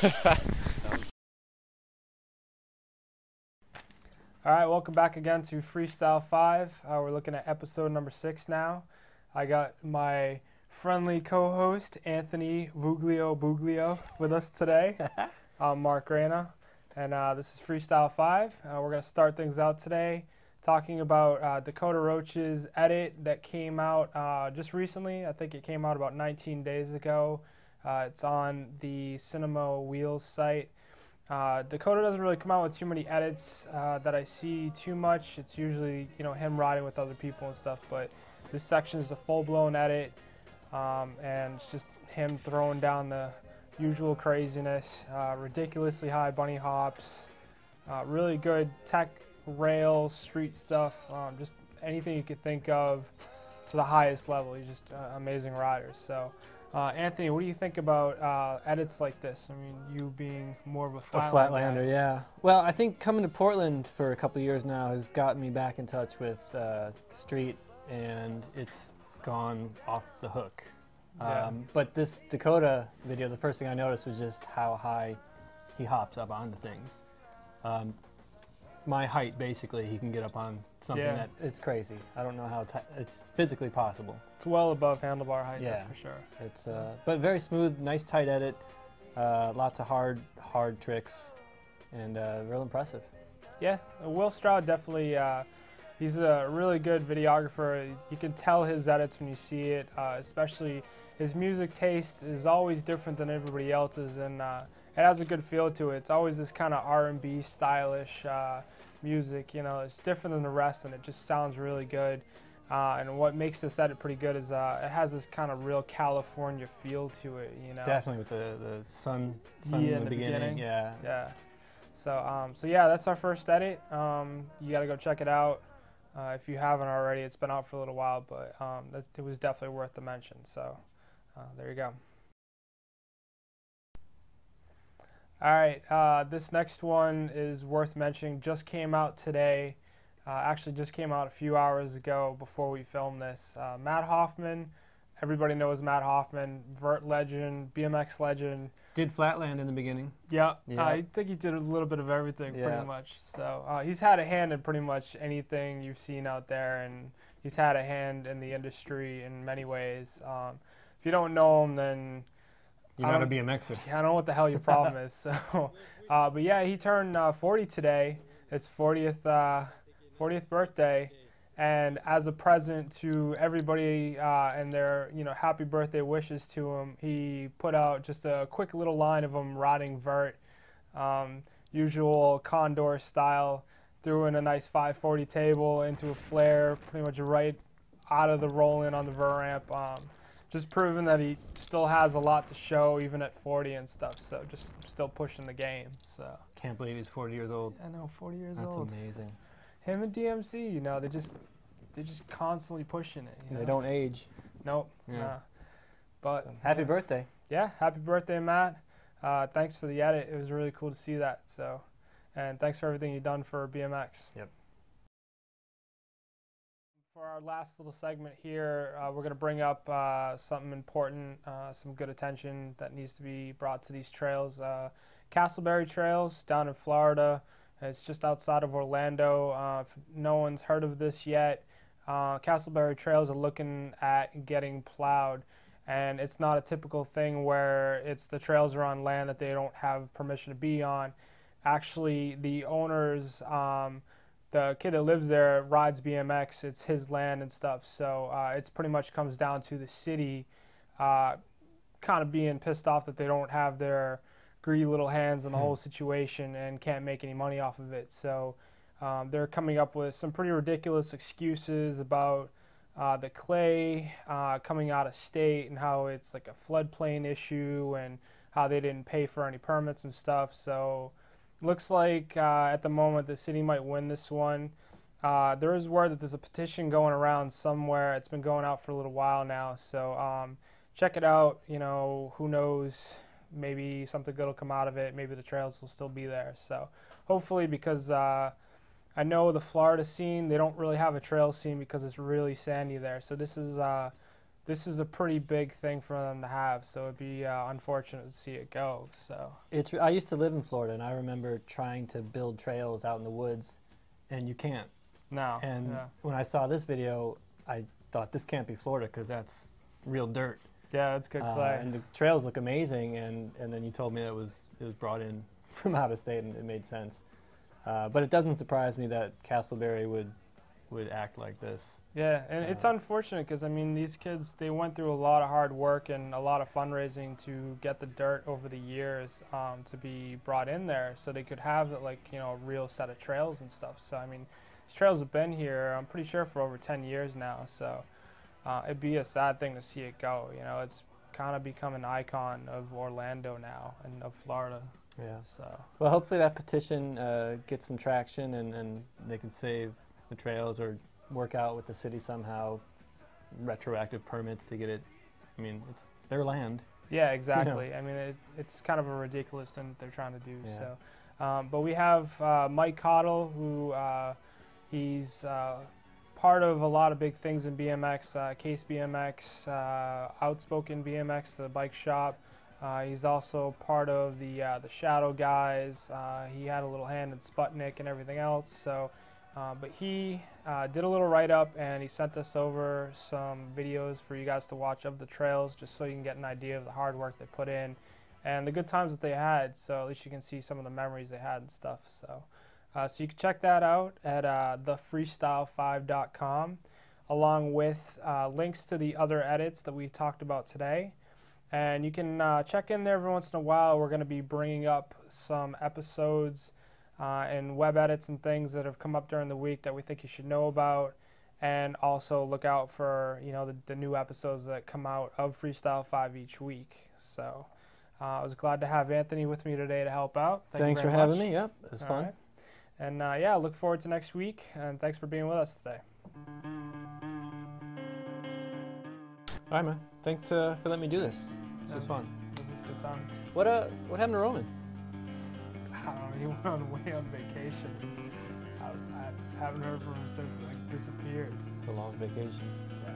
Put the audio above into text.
All right, welcome back again to Freestyle5. We're looking at episode number 6 now. I got my friendly co-host, Anthony Buglio, with us today. I'm Mark Reyna, and this is Freestyle5. We're going to start things out today talking about Dakota Roche's edit that came out just recently. I think it came out about 19 days ago. It's on the Cinema Wheels site. Dakota doesn't really come out with too many edits that I see too much. It's usually, him riding with other people and stuff, but this section is a full-blown edit, and it's just him throwing down the usual craziness, ridiculously high bunny hops, really good tech rail street stuff, just anything you could think of to the highest level. He's just amazing riders. So Anthony, what do you think about edits like this? I mean, you being more of a flatlander, yeah. Well, I think coming to Portland for a couple of years now has gotten me back in touch with street, and it's gone off the hook. Yeah. But this Dakota video, the first thing I noticed was just how high he hops up onto things. My height, basically, he can get up on something that it's crazy. I don't know how it's physically possible. It's well above handlebar height, yeah, that's for sure. It's but very smooth, nice tight edit, lots of hard tricks, and real impressive. Yeah, Will Stroud definitely, he's a really good videographer. You can tell his edits when you see it, especially his music taste is always different than everybody else's, and it has a good feel to it. It's always this kind of R&B stylish music, it's different than the rest, and it just sounds really good. And what makes this edit pretty good is it has this kind of real California feel to it, Definitely with the sun in the beginning. Yeah. So yeah, that's our first edit. You got to go check it out if you haven't already. It's been out for a little while, but it was definitely worth the mention. So there you go. All right, this next one is worth mentioning. Just came out today. Actually, just came out a few hours ago before we filmed this. Matt Hoffman. Everybody knows Matt Hoffman, vert legend, BMX legend. Did flatland in the beginning. Yeah. I think he did a little bit of everything pretty much. So he's had a hand in pretty much anything you've seen out there, and he's had a hand in the industry in many ways. If you don't know him, then you're not a BMXer. I don't know what the hell your problem is. So, but yeah, he turned 40 today. It's 40th birthday, and as a present to everybody and their happy birthday wishes to him, he put out just a quick little line of him riding vert, usual Condor style. Threw in a nice 540 table into a flare, pretty much right out of the roll-in on the vert ramp. Just proving that he still has a lot to show even at 40 and stuff, so just still pushing the game. So can't believe he's 40 years old. I know, 40 years That's old. That's amazing. Him and DMC, they're just constantly pushing it. They don't age. Nope. Yeah. Nah. But so, happy birthday. Yeah, happy birthday, Matt. Thanks for the edit. It was really cool to see that. So, and thanks for everything you've done for BMX. Yep. For our last little segment here, we're going to bring up something important, some good attention that needs to be brought to these trails. Casselberry Trails down in Florida. It's just outside of Orlando. If no one's heard of this yet, Casselberry Trails are looking at getting plowed. And it's not a typical thing where it's the trails are on land that they don't have permission to be on. Actually, the owners, the kid that lives there rides BMX. It's his land and stuff. So it's pretty much comes down to the city kind of being pissed off that they don't have their greedy little hands in the whole situation and can't make any money off of it. So they're coming up with some pretty ridiculous excuses about the clay coming out of state and how it's like a floodplain issue and how they didn't pay for any permits and stuff. So looks like at the moment the city might win this one. There is word that there's a petition going around somewhere. It's been going out for a little while now. So check it out. Who knows? Maybe something good will come out of it. Maybe the trails will still be there. So hopefully, because I know the Florida scene, they don't really have a trail scene because it's really sandy there. So this is this is a pretty big thing for them to have, so it'd be unfortunate to see it go. So I used to live in Florida, and I remember trying to build trails out in the woods, and you can't. No. And when I saw this video, I thought this can't be Florida because that's real dirt. Yeah, that's good clay. And the trails look amazing, and then you told me that it was brought in from out of state, and it made sense. But it doesn't surprise me that Casselberry would act like this. Yeah, and it's unfortunate because, I mean, these kids, they went through a lot of hard work and a lot of fundraising to get the dirt over the years to be brought in there so they could have, like, you know, a real set of trails and stuff. So, I mean, these trails have been here, I'm pretty sure, for over 10 years now. So it'd be a sad thing to see it go. You know, it's kind of become an icon of Orlando now and of Florida. Yeah. So. Well, hopefully that petition gets some traction and they can save the trails or work out with the city somehow retroactive permits to get it. I mean, it's their land. Yeah, exactly. You know. I mean, it's kind of a ridiculous thing that they're trying to do. Yeah. So, but we have Mike Cottle, who he's part of a lot of big things in BMX, Case BMX, Outspoken BMX, the bike shop. He's also part of the Shadow guys. He had a little hand in Sputnik and everything else. So, but he did a little write-up, and he sent us over some videos for you guys to watch of the trails, just so you can get an idea of the hard work they put in and the good times that they had. So at least you can see some of the memories they had and stuff. So, so you can check that out at thefreestyle5.com, along with links to the other edits that we talked about today. And you can check in there every once in a while. We're going to be bringing up some episodes and web edits and things that have come up during the week that we think you should know about. And also look out for, you know, the new episodes that come out of Freestyle 5 each week. So I was glad to have Anthony with me today to help out. Thanks for having me. Yep, it was fun. Right. And yeah, look forward to next week. And thanks for being with us today. All right, man. Thanks for letting me do this. This was fun. This is a good time. What happened to Roman? I don't know, he went away on vacation. I haven't heard from him since, like, disappeared. It's a long vacation. Yeah.